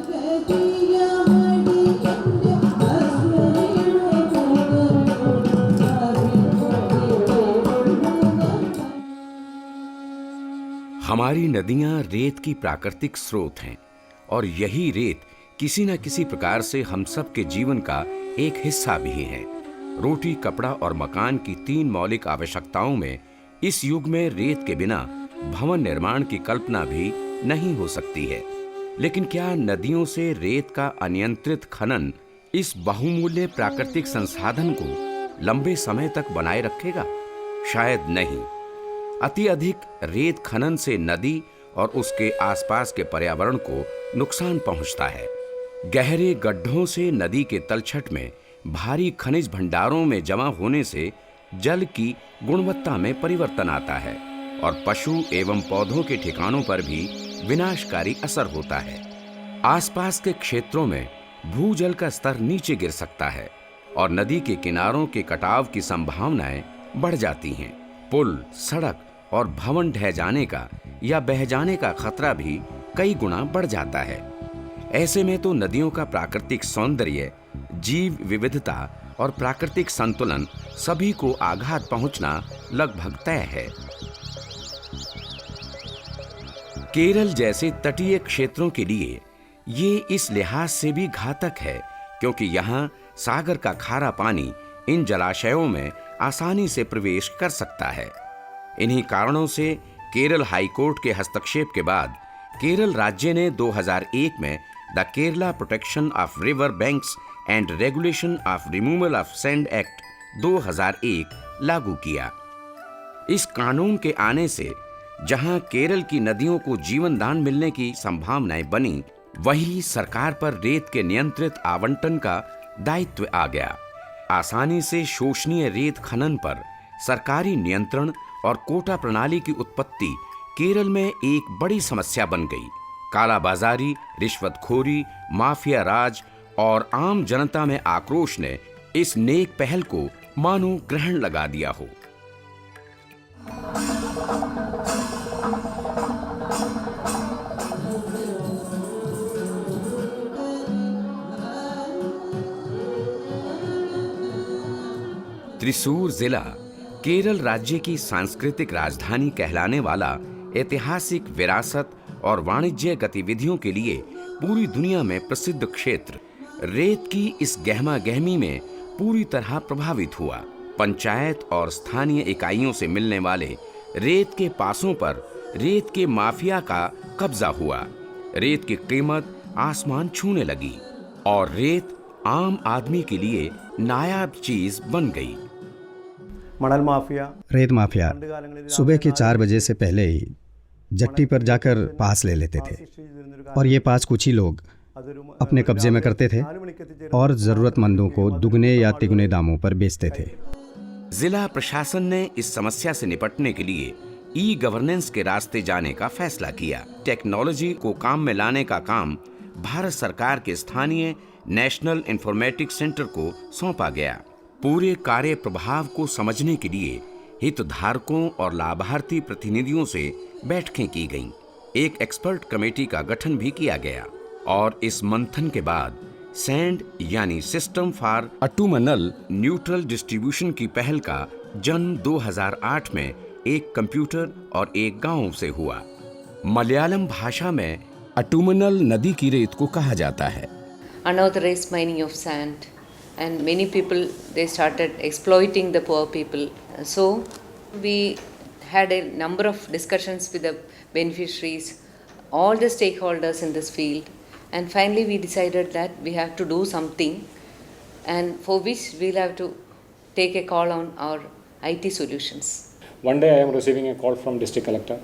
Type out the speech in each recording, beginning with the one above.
हमारी नदियां रेत की प्राकृतिक स्रोत हैं और यही रेत किसी न किसी प्रकार से हम सब के जीवन का एक हिस्सा भी है। रोटी, कपड़ा और मकान की 3 मौलिक आवश्यकताओं में इस युग में रेत के बिना भवन निर्माण की कल्पना भी नहीं हो सकती है। लेकिन क्या नदियों से रेत का अनियंत्रित खनन इस बहुमूल्य प्राकृतिक संसाधन को लंबे समय तक बनाए रखेगा? शायद नहीं। अति अधिक रेत खनन से नदी और उसके आसपास के पर्यावरण को नुकसान पहुंचता है। गहरे गड्ढों से नदी के तलछट में भारी खनिज भंडारों में जमा होने से जल की गुणवत्ता में परिवर्तन आता है और पशु एवं पौधों के ठिकानों पर भी विनाशकारी असर होता है। आसपास के क्षेत्रों में भूजल का स्तर नीचे गिर सकता है और नदी के किनारों के कटाव की संभावनाएं बढ़ जाती हैं। पुल, सड़क और भवन ढह जाने का या बह जाने का खतरा भी कई गुना बढ़ जाता है। ऐसे में तो नदियों का प्राकृतिक सौंदर्य, जीव विविधता और प्राकृतिक संतुलन सभी को आघात पहुंचना लगभग तय है। केरल जैसे तटीय क्षेत्रों के लिए ये इस लिहाज से भी घातक है क्योंकि यहाँ सागर का खारा पानी इन जलाशयों में आसानी से प्रवेश कर सकता है। इन्हीं कारणों से केरल हाई कोर्ट के हस्तक्षेप के बाद केरल राज्य ने 2001 में the Kerala protection of river banks and regulation of removal of sand act 2001 लागू किया। इस कानून के आने से जहां केरल की नदियों को जीवन दान मिलने की संभावनाएं बनी, वहीं सरकार पर रेत के नियंत्रित आवंटन का दायित्व आ गया। आसानी से शोषणीय रेत खनन पर सरकारी नियंत्रण और कोटा प्रणाली की उत्पत्ति केरल में एक बड़ी समस्या बन गई। कालाबाजारी, रिश्वतखोरी, माफिया राज और आम जनता में आक्रोश ने इस नेक पहल को मानो ग्रहण लगा दिया हो। त्रिसूर जिला केरल राज्य की सांस्कृतिक राजधानी कहलाने वाला ऐतिहासिक विरासत और वाणिज्य गतिविधियों के लिए पूरी दुनिया में प्रसिद्ध क्षेत्र रेत की इस गहमा गहमी में पूरी तरह प्रभावित हुआ। पंचायत और स्थानीय इकाइयों से मिलने वाले रेत के पासों पर रेत के माफिया का कब्जा हुआ। रेत की कीमत आसमान छूने लगी और रेत आम आदमी के लिए नायाब चीज बन गई। मड़ल माफिया, रेत माफिया सुबह के 4 बजे से पहले ही जट्टी पर जाकर पास ले लेते थे और ये पास कुछ ही लोग अपने कब्जे में करते थे और जरूरतमंदों को दुगने या तिगुने दामों पर बेचते थे। जिला प्रशासन ने इस समस्या से निपटने के लिए ई गवर्नेंस के रास्ते जाने का फैसला किया। टेक्नोलॉजी को काम में लाने का काम भारत सरकार के स्थानीय नेशनल इंफॉर्मेटिक्स सेंटर को सौंपा गया। पूरे कार्य प्रभाव को समझने के लिए हितधारकों और लाभार्थी प्रतिनिधियों से बैठकें की गईं। एक एक्सपर्ट कमेटी का गठन भी किया गया और इस मंथन के बाद सैंड यानी सिस्टम फॉर ऑटोमनल न्यूट्रल डिस्ट्रीब्यूशन की पहल का जन्म 2008 में एक कंप्यूटर और एक गांव से हुआ। मलयालम भाषा में ऑटोमनल नदी की रेत को कहा जाता है। Unauthorized mining of sand, and many people they started exploiting the poor people. So we had a number of discussions with the beneficiaries, all the stakeholders in this field, and finally we decided that we have to do something, and for which we'll have to take a call on our IT solutions. One day I am receiving a call from district collector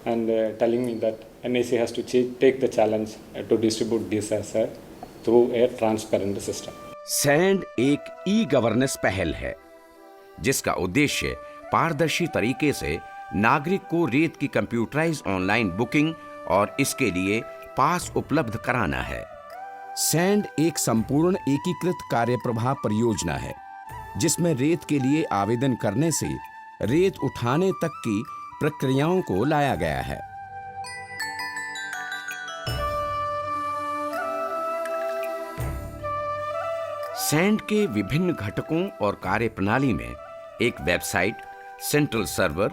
and telling me that NIC has to take the challenge to distribute this as through a transparent system. Sand एक e governance पहल है जिसका उद्देश्य पारदर्शी तरीके से नागरिक को रेत की कंप्यूटराइज ऑनलाइन बुकिंग और इसके लिए पास उपलब्ध कराना है। सैंड एक संपूर्ण एकीकृत कार्यप्रवाह परियोजना है जिसमें रेत के लिए आवेदन करने से रेत उठाने तक की प्रक्रियाओं को लाया गया है। सैंड के विभिन्न घटकों और कार्यप्रणाली में एक website, central server,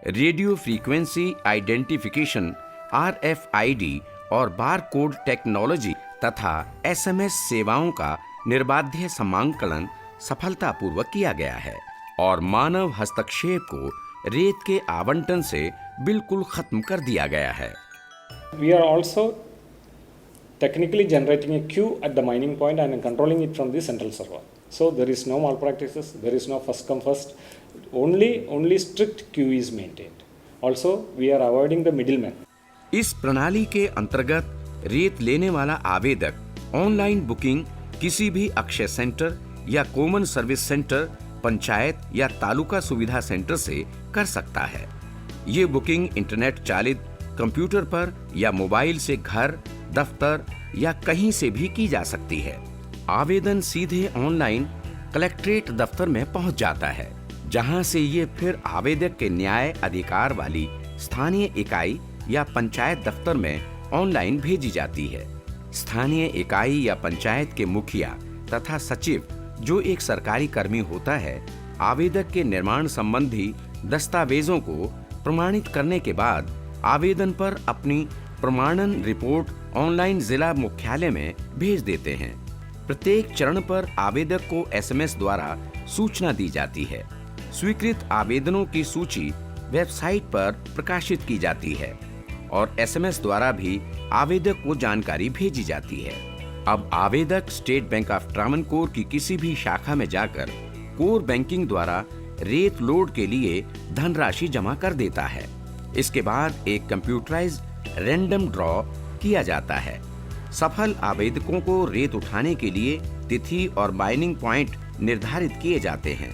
radio frequency identification RFID और बारकोड टेक्नोलॉजी तथा SMS सेवाओं का निर्बाध्य समांकलन सफलतापूर्वक किया गया है और मानव हस्तक्षेप को रेत के आवंटन से बिल्कुल खत्म कर दिया गया है। We are also technically generating a queue at the mining point and controlling it from the central server. So there is no malpractices, there is no first come first. Only strict queue is maintained. Also, we are avoiding the middleman. इस प्रणाली के अंतर्गत रेत लेने वाला आवेदक online booking किसी भी अक्षय सेंटर या कॉमन सर्विस सेंटर, पंचायत या तालुका सुविधा सेंटर से कर सकता है। ये बुकिंग इंटरनेट चालित कंप्यूटर पर या मोबाइल से घर, दफ्तर या कहीं से भी की जा सकती है। आवेदन सीधे ऑनलाइन कलेक्ट्रेट दफ्तर में पहुंच जाता है, जहां से ये फिर आवेदक के न्याय अधिकार वाली स्थानीय इकाई या पंचायत दफ्तर में ऑनलाइन भेजी जाती है। स्थानीय इकाई या पंचायत के मुखिया तथा सचिव, जो एक सरकारी कर्मी होता है, आवेदक के निर्माण संबंधी दस्तावेजों को प्रमाणित करने के बाद आवेदन पर अपनी प्रमाणन रिपोर्ट ऑनलाइन जिला मुख्यालय में भेज देते हैं। प्रत्येक चरण पर आवेदक को SMS द्वारा सूचना दी जाती है। स्वीकृत आवेदनों की सूची वेबसाइट पर प्रकाशित की जाती है और SMS द्वारा भी आवेदक को जानकारी भेजी जाती है। अब आवेदक स्टेट बैंक ऑफ ट्रावनकोर की किसी भी शाखा में जाकर कोर बैंकिंग द्वारा रेत लोड के लिए धनराशि जमा कर देता है। इसके बाद एक कंप्यूटराइज्ड रैंडम ड्रॉ किया जाता है। सफल आवेदकों को रेत उठाने के लिए तिथि और माइनिंग पॉइंट निर्धारित किए जाते हैं।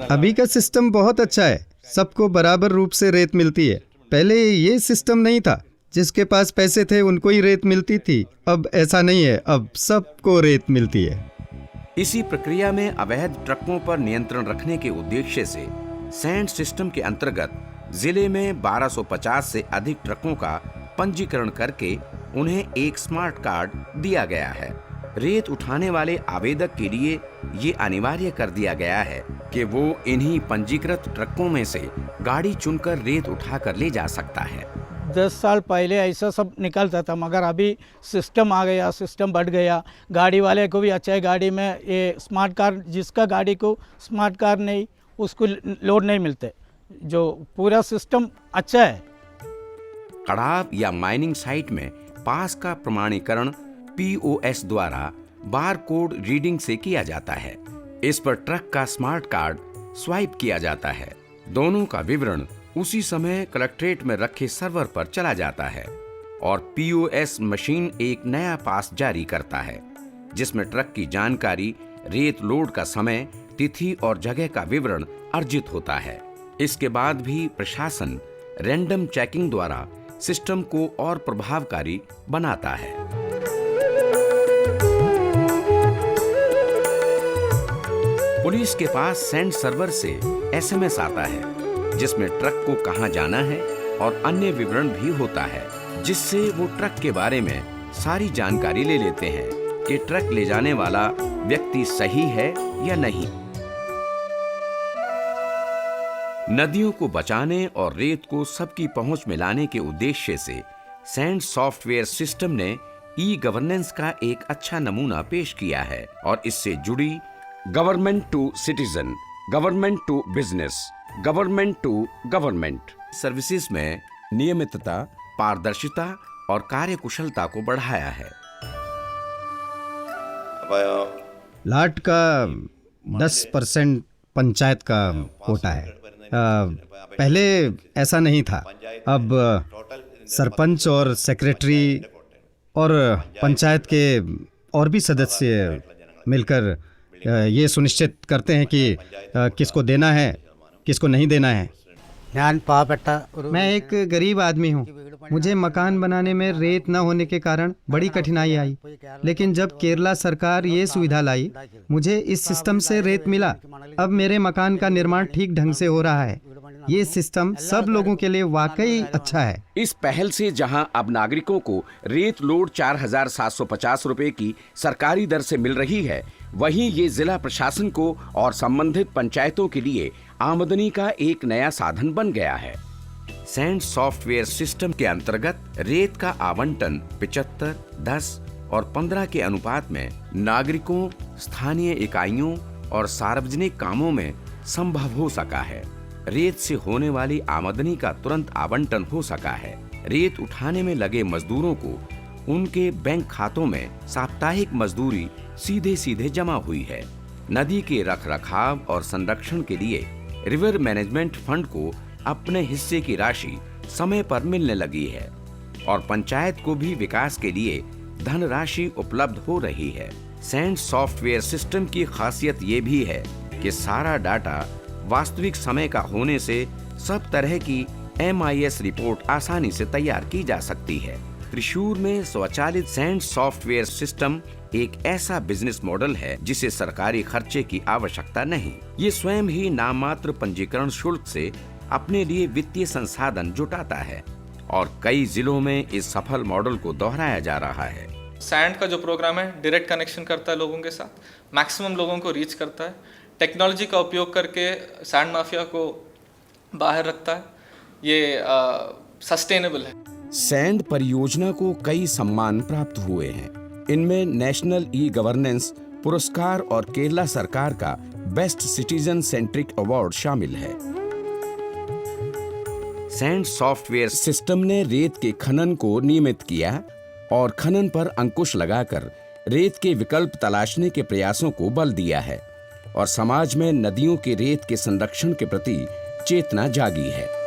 अभी का सिस्टम बहुत अच्छा है, सबको बराबर रूप से रेत मिलती है। पहले ये सिस्टम नहीं था, जिसके पास पैसे थे उनको ही रेत मिलती थी। अब ऐसा नहीं है, अब सबको रेत मिलती है। इसी प्रक्रिया में अवैध ट्रकों पर नियंत्रण रखने के उद्देश्य से सैंड सिस्टम के अंतर्गत जिले में 1250 से अधिक ट्रकों का पंजीकरण करके उन्हें एक स्मार्ट कार्ड दिया गया है। रेत उठाने वाले आवेदक के लिए ये अनिवार्य कर दिया गया है कि वो इन्हीं पंजीकृत ट्रकों में से गाड़ी चुनकर रेत उठाकर ले जा सकता है। 10 साल पहले ऐसा सब निकलता था, मगर अभी सिस्टम आ गया, सिस्टम बढ़ गया। गाड़ी वाले को भी अच्छा है, गाड़ी में ये स्मार्ट कार्ड, जिसका गाड़ी को स्मार्ट कार्ड नहीं उसको लोड नहीं मिलते। जो पूरा सिस्टम अच्छा है। कड़ाव या माइनिंग साइट में पास का प्रमाणीकरण POS द्वारा बारकोड रीडिंग से किया जाता है। इस पर ट्रक का स्मार्ट कार्ड स्वाइप किया जाता है। दोनों का विवरण उसी समय कलेक्ट्रेट में रखे सर्वर पर चला जाता है और POS मशीन एक नया पास जारी करता है, जिसमें ट्रक की जानकारी, रेत लोड का समय, तिथि और जगह का विवरण अर्जित होता है। इसके बाद भी प्रशासन रैंडम चेकिंग द्वारा सिस्टम को और प्रभावकारी बनाता है। पुलिस के पास सैंड सर्वर से SMS आता है, जिसमें ट्रक को कहां जाना है और अन्य विवरण भी होता है, जिससे वो ट्रक के बारे में सारी जानकारी ले लेते हैं कि ट्रक ले जाने वाला व्यक्ति सही है या नहीं। नदियों को बचाने और रेत को सबकी पहुंच में लाने के उद्देश्य से सैंड सॉफ्टवेयर सिस्टम ने ई-गवर्नेंस का एक अच्छा नमूना पेश किया है और इससे जुड़ी government to citizen, government to business, government to government services में नियमितता, पारदर्शिता और कार्यकुशलता को बढ़ाया है। लाट का 10% पंचायत का कोटा है। पहले ऐसा नहीं था। अब सरपंच और सेक्रेटरी और पंचायत के और भी सदस्य मिलकर ये सुनिश्चित करते हैं कि किसको देना है, किसको नहीं देना है। मैं एक गरीब आदमी हूँ। मुझे मकान बनाने में रेत न होने के कारण बड़ी कठिनाई आई, लेकिन जब केरला सरकार ये सुविधा लाई, मुझे इस सिस्टम से रेत मिला। अब मेरे मकान का निर्माण ठीक ढंग से हो रहा है। ये सिस्टम सब लोगों के लिए वाकई अच्छा है। इस पहल से जहां अब नागरिकों को रेत लोड 4,750 रुपए की सरकारी दर से मिल रही है, वहीं ये जिला प्रशासन को और संबंधित पंचायतों के लिए आमदनी का एक नया साधन बन गया है। सैंड सॉफ्टवेयर सिस्टम के अंतर्गत रेत का आवंटन 75, 10 और 15 के अनुपात में नागरिकों, स्थानीय इकाइयों और सार्वजनिक कामों में संभव हो सका है। रेत से होने वाली आमदनी का तुरंत आवंटन हो सका है। रेत उठाने में लगे मजदूरों को उनके बैंक खातों में साप्ताहिक मजदूरी सीधे सीधे जमा हुई है। नदी के रखरखाव और संरक्षण के लिए रिवर मैनेजमेंट फंड को अपने हिस्से की राशि समय पर मिलने लगी है और पंचायत को भी विकास के लिए धनराशि उपलब्ध हो रही है। सैंड सॉफ्टवेयर सिस्टम की खासियत ये भी है कि सारा डाटा वास्तविक समय का होने से सब तरह की MIS रिपोर्ट आसानी से तैयार की जा सकती है। त्रिशूर में स्वचालित सैंड सॉफ्टवेयर सिस्टम एक ऐसा बिजनेस मॉडल है जिसे सरकारी खर्चे की आवश्यकता नहीं। ये स्वयं ही नाममात्र पंजीकरण शुल्क से अपने लिए वित्तीय संसाधन जुटाता है और कई जिलों में इस सफल मॉडल को दोहराया जा रहा है। सैंड का जो प्रोग्राम है डायरेक्ट कनेक्शन करता है लोगों के साथ, मैक्सिमम लोगों को रीच करता है, टेक्नोलॉजी का उपयोग करके सैंड माफिया को बाहर रखता है। ये सस्टेनेबल है। सैंड परियोजना को कई सम्मान प्राप्त हुए हैं। इनमें नेशनल ई-गवर्नेंस पुरस्कार और केरला सरकार का बेस्ट सिटीजन सेंट्रिक अवार्ड शामिल है। सैंड सॉफ्टवेयर सिस्टम ने रेत के खनन को नियमित किया और खनन पर अंकुश लगाकर रेत के विकल्प तलाशने के प्रयासों को बल दिया है और समाज में नदियों के रेत के संरक्षण के प्रति चेतना जागी है।